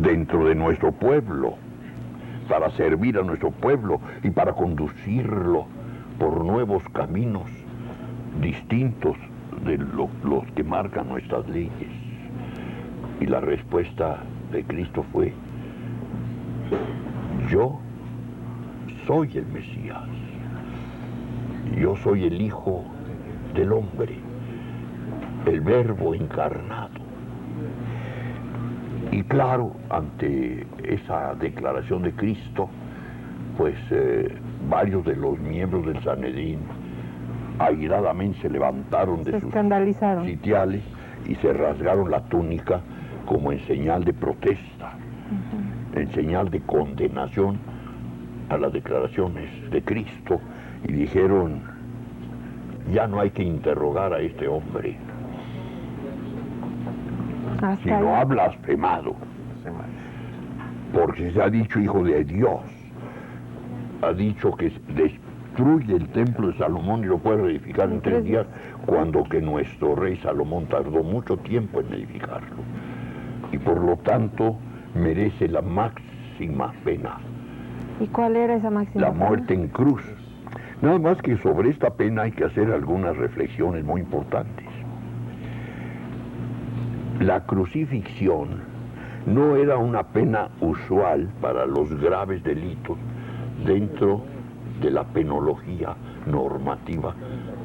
dentro de nuestro pueblo, para servir a nuestro pueblo y para conducirlo por nuevos caminos distintos de los que marcan nuestras leyes. Y la respuesta de Cristo fue: yo soy el Mesías, yo soy el Hijo del Hombre, el Verbo encarnado. Y claro, ante esa declaración de Cristo, pues varios de los miembros del Sanedrín airadamente se levantaron de sus sitiales y se rasgaron la túnica como en señal de protesta, en señal de condenación a las declaraciones de Cristo, y dijeron: ya no hay que interrogar a este hombre, sino ha blasfemado, porque se ha dicho hijo de Dios, ha dicho que destruye el templo de Salomón y lo puede reedificar en 3 días, cuando que nuestro rey Salomón tardó mucho tiempo en edificarlo, y por lo tanto merece la máxima pena. ¿Y cuál era esa máxima pena? La muerte en cruz. Nada más que sobre esta pena hay que hacer algunas reflexiones muy importantes. La crucifixión no era una pena usual para los graves delitos dentro de la penología normativa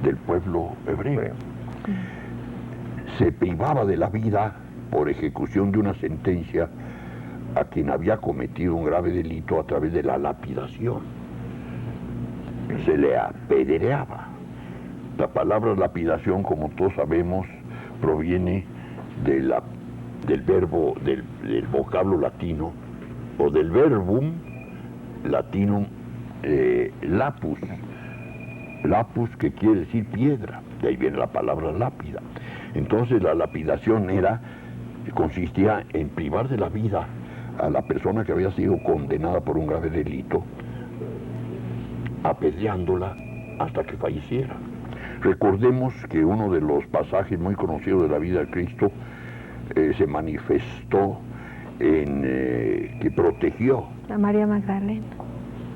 del pueblo hebreo. Se privaba de la vida por ejecución de una sentencia a quien había cometido un grave delito a través de la lapidación. Se le apedreaba. La palabra lapidación, como todos sabemos, proviene del verbo, del vocablo latino, o del verbum latinum lapus. Lapus, que quiere decir piedra, de ahí viene la palabra lápida. Entonces la lapidación consistía en privar de la vida a la persona que había sido condenada por un grave delito, apedreándola hasta que falleciera. Recordemos que uno de los pasajes muy conocidos de la vida de Cristo se manifestó en que protegió a María Magdalena,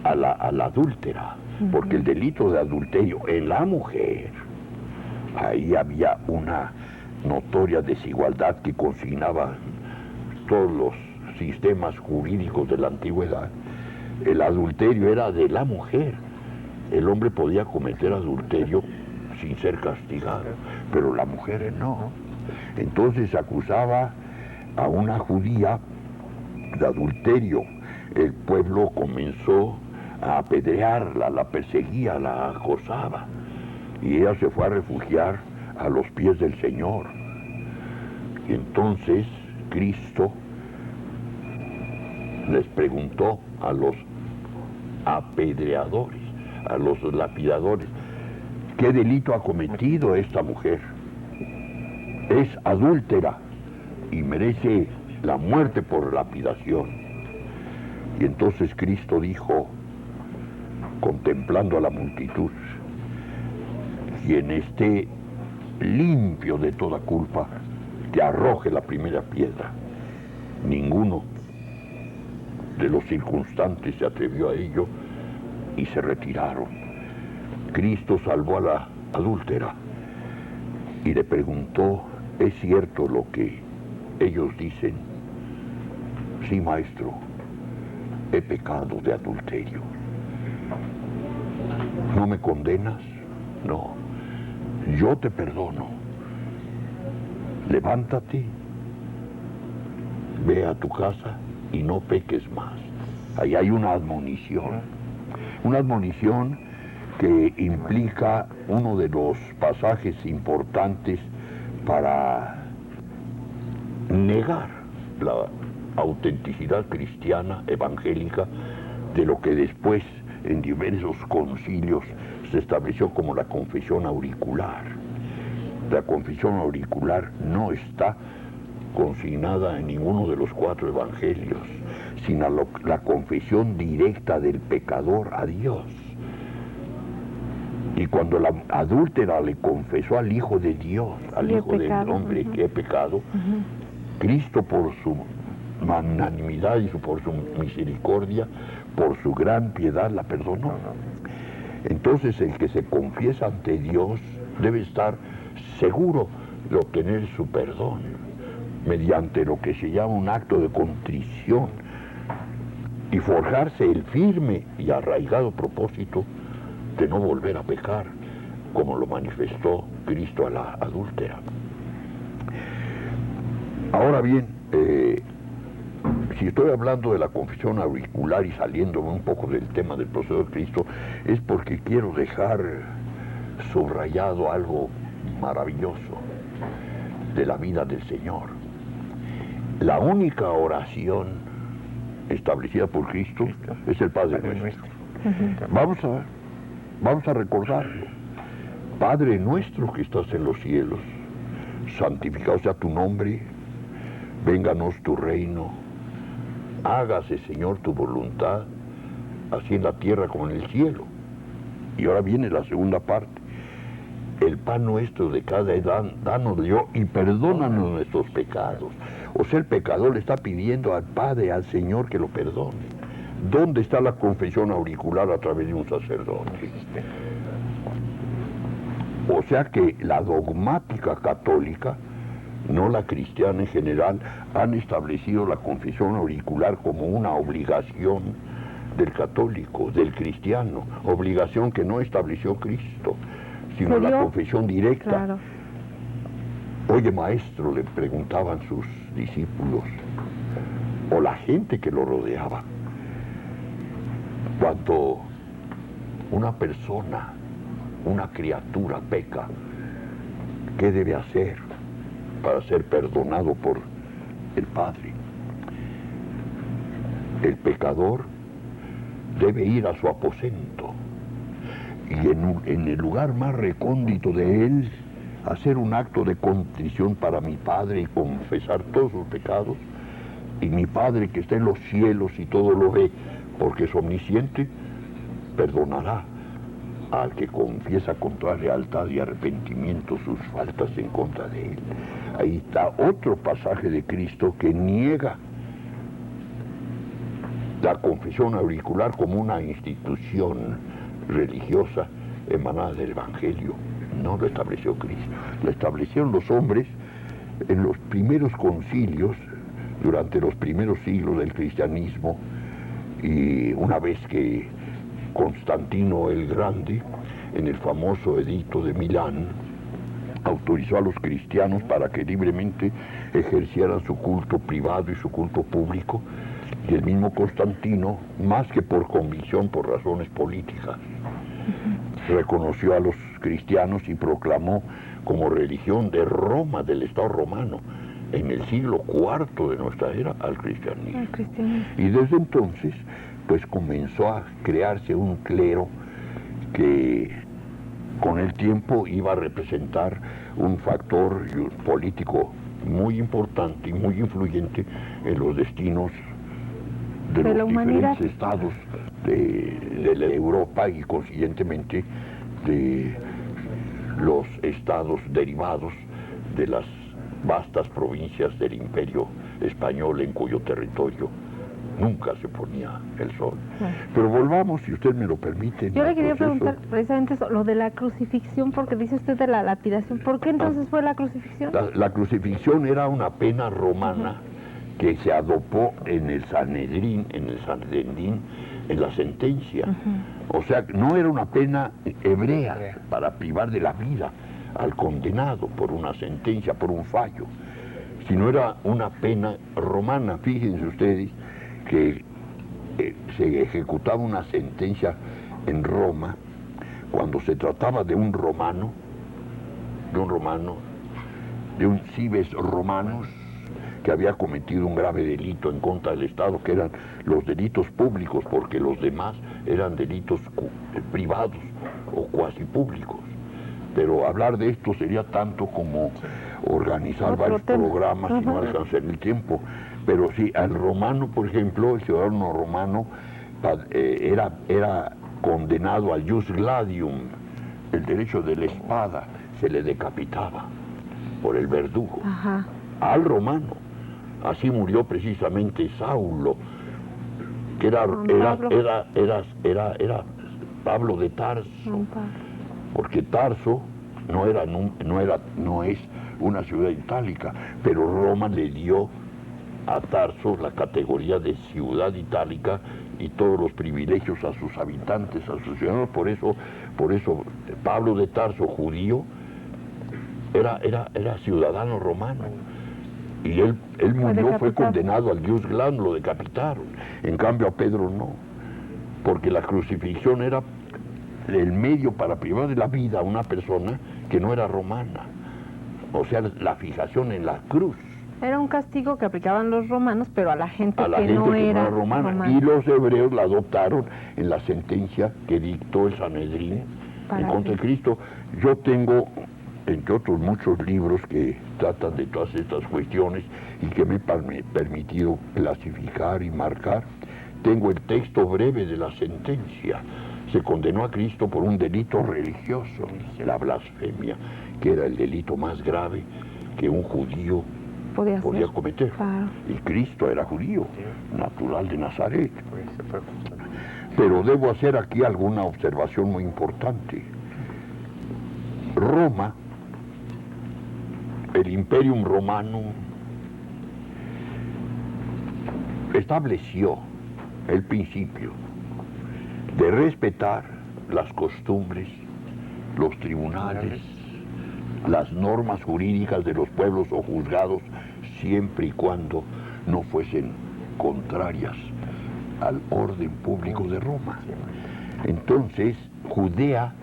a la adúltera, porque el delito de adulterio en la mujer, ahí había una notoria desigualdad que consignaba todos los sistemas jurídicos de la antigüedad. El adulterio era de la mujer. El hombre podía cometer adulterio sin ser castigado, pero las mujeres no. Entonces acusaba a una judía de adulterio. El pueblo comenzó a apedrearla, la perseguía, la acosaba, y ella se fue a refugiar a los pies del Señor. Y entonces Cristo les preguntó a los apedreadores, a los lapidadores: ¿qué delito ha cometido esta mujer? Es adúltera y merece la muerte por lapidación. Y entonces Cristo dijo, contemplando a la multitud: quien esté limpio de toda culpa, que arroje la primera piedra. Ninguno de los circunstantes se atrevió a ello y se retiraron. Cristo salvó a la adúltera y le preguntó: ¿es cierto lo que ellos dicen? Sí, maestro, he pecado de adulterio. ¿No me condenas? No, yo te perdono. Levántate, ve a tu casa y no peques más. Ahí hay una admonición que implica uno de los pasajes importantes para negar la autenticidad cristiana evangélica de lo que después en diversos concilios se estableció como la confesión auricular. La confesión auricular no está consignada en ninguno de los 4 evangelios, sino la confesión directa del pecador a Dios. Y cuando la adúltera le confesó al Hijo de Dios, al Hijo del Hombre, que he pecado, Cristo por su magnanimidad y por su misericordia, por su gran piedad la perdonó. Entonces el que se confiesa ante Dios debe estar seguro de obtener su perdón mediante lo que se llama un acto de contrición y forjarse el firme y arraigado propósito de no volver a pecar, como lo manifestó Cristo a la adúltera. Ahora bien, si estoy hablando de la confesión auricular y saliéndome un poco del tema del proceso de Cristo, es porque quiero dejar subrayado algo maravilloso de la vida del Señor. La única oración establecida por Cristo es el Padre Nuestro. Vamos a recordarlo. Padre nuestro que estás en los cielos, santificado sea tu nombre, vénganos tu reino, hágase, Señor, tu voluntad, así en la tierra como en el cielo. Y ahora viene la segunda parte. El pan nuestro de cada edad, danos Dios y perdónanos nuestros pecados. O sea, el pecador le está pidiendo al Padre, al Señor, que lo perdone. ¿Dónde está la confesión auricular a través de un sacerdote? O sea que la dogmática católica, no la cristiana en general, han establecido la confesión auricular como una obligación del católico, del cristiano, obligación que no estableció Cristo, sino la confesión directa. Claro. Oye, maestro, le preguntaban sus discípulos, o la gente que lo rodeaba, cuando una persona, una criatura peca, ¿qué debe hacer para ser perdonado por el Padre? El pecador debe ir a su aposento y en el lugar más recóndito de él hacer un acto de contrición para mi Padre y confesar todos sus pecados, y mi Padre que está en los cielos y todo lo ve porque es omnisciente, perdonará al que confiesa con toda lealtad y arrepentimiento sus faltas en contra de él. Ahí está otro pasaje de Cristo que niega la confesión auricular como una institución religiosa emanada del Evangelio. No lo estableció Cristo, lo establecieron los hombres en los primeros concilios, durante los primeros siglos del cristianismo, y una vez que Constantino el Grande, en el famoso edicto de Milán, autorizó a los cristianos para que libremente ejercieran su culto privado y su culto público, y el mismo Constantino, más que por convicción, por razones políticas, reconoció a los cristianos y proclamó como religión de Roma, del Estado romano, en el siglo IV de nuestra era, al cristianismo. Y desde entonces, pues comenzó a crearse un clero que con el tiempo iba a representar un factor político muy importante y muy influyente en los destinos de los diferentes estados de la Europa y consiguientemente de los estados derivados de las vastas provincias del Imperio Español, en cuyo territorio nunca se ponía el sol. Pero volvamos, si usted me lo permite. Yo le quería preguntar precisamente eso, lo de la crucifixión, porque dice usted de la lapidación. ¿Por qué entonces fue la crucifixión? La crucifixión era una pena romana que se adoptó en el Sanedrín, en la sentencia. O sea, no era una pena hebrea para privar de la vida al condenado por una sentencia, por un fallo, sino era una pena romana. Fíjense ustedes que se ejecutaba una sentencia en Roma cuando se trataba de un romano, de un cives romanus, que había cometido un grave delito en contra del Estado, que eran los delitos públicos, porque los demás eran delitos privados o cuasi públicos. Pero hablar de esto sería tanto como organizar varios programas y no alcanzar el tiempo. Pero sí, al romano, por ejemplo, el ciudadano romano era condenado al jus gladium, el derecho de la espada, se le decapitaba por el verdugo. Al romano. Así murió precisamente Saulo, que era Pablo de Tarso, porque Tarso no es una ciudad itálica, pero Roma le dio a Tarso la categoría de ciudad itálica y todos los privilegios a sus habitantes, a sus ciudadanos. Por eso Pablo de Tarso, judío, era ciudadano romano. Y él murió, fue condenado al Ius Gladius, lo decapitaron. En cambio a Pedro no, porque la crucifixión era el medio para privar de la vida a una persona que no era romana. O sea, la fijación en la cruz. Era un castigo que aplicaban los romanos, pero a la gente que no era romana. Y los hebreos la adoptaron en la sentencia que dictó el Sanedrín en contra de Cristo. Yo tengo, entre otros muchos libros que tratan de todas estas cuestiones y que me he permitido clasificar y marcar, tengo el texto breve de la sentencia. Se condenó a Cristo por un delito religioso, la blasfemia, que era el delito más grave que un judío podía cometer. Claro. Y Cristo era judío, natural de Nazaret. Pero debo hacer aquí alguna observación muy importante. Roma, el Imperium Romanum, estableció el principio de respetar las costumbres, los tribunales, las normas jurídicas de los pueblos o juzgados, siempre y cuando no fuesen contrarias al orden público de Roma. Entonces, Judea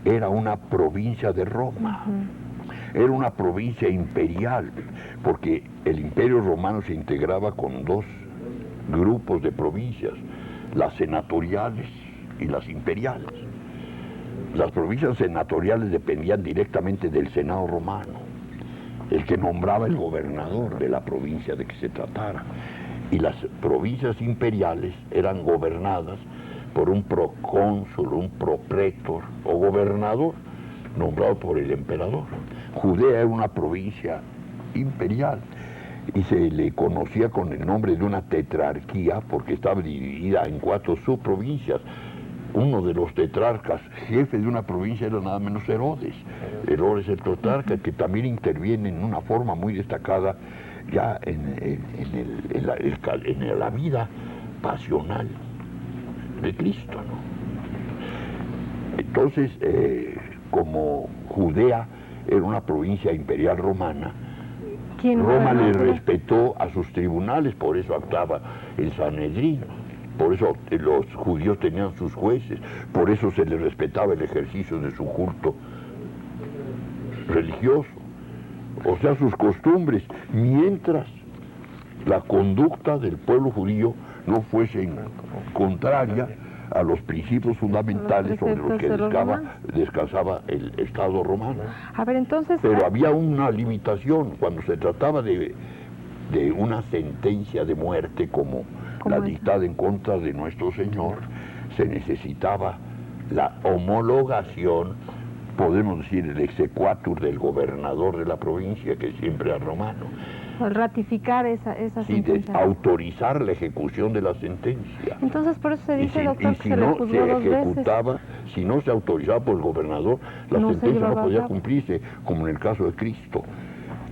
era una provincia de Roma. Era una provincia imperial, porque el Imperio Romano se integraba con dos grupos de provincias, las senatoriales y las imperiales. Las provincias senatoriales dependían directamente del Senado romano, el que nombraba el gobernador de la provincia de que se tratara. Y las provincias imperiales eran gobernadas por un procónsul, un propretor o gobernador nombrado por el emperador. Judea era una provincia imperial y se le conocía con el nombre de una tetrarquía porque estaba dividida en 4 subprovincias. Uno de los tetrarcas, jefe de una provincia, era nada menos Herodes. Herodes el tetrarca, que también interviene en una forma muy destacada ya en la vida pasional de Cristo, ¿no? Entonces, como Judea era una provincia imperial romana, Roma le respetó a sus tribunales, por eso actuaba el Sanedrín. Por eso los judíos tenían sus jueces, por eso se les respetaba el ejercicio de su culto religioso, o sea, sus costumbres, mientras la conducta del pueblo judío no fuese contraria a los principios fundamentales sobre los que descansaba el Estado romano. A ver, entonces... Pero había una limitación cuando se trataba de una sentencia de muerte como la dictada en contra de nuestro Señor, se necesitaba la homologación, podemos decir el exequatur del gobernador de la provincia, que siempre era romano. Ratificar esa sentencia. De autorizar la ejecución de la sentencia. Entonces por eso se dice, doctor, que si se le no juzgó se 2 ejecutaba, veces. si no se autorizaba por el gobernador, la sentencia no podía cumplirse, como en el caso de Cristo.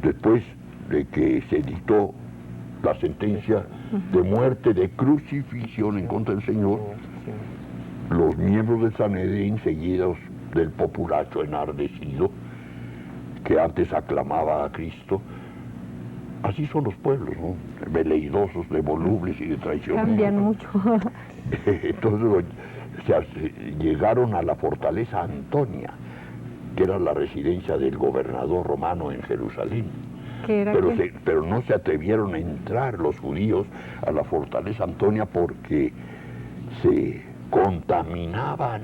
Después de que se dictó la sentencia de muerte, de crucifixión en contra del Señor, los miembros del Sanedrín, seguidos del populacho enardecido, que antes aclamaba a Cristo, así son los pueblos, ¿no? Veleidosos, de volubles y de traicioneros. Cambian mucho. Entonces llegaron a la fortaleza Antonia, que era la residencia del gobernador romano en Jerusalén. Pero no se atrevieron a entrar los judíos a la fortaleza Antonia porque se contaminaban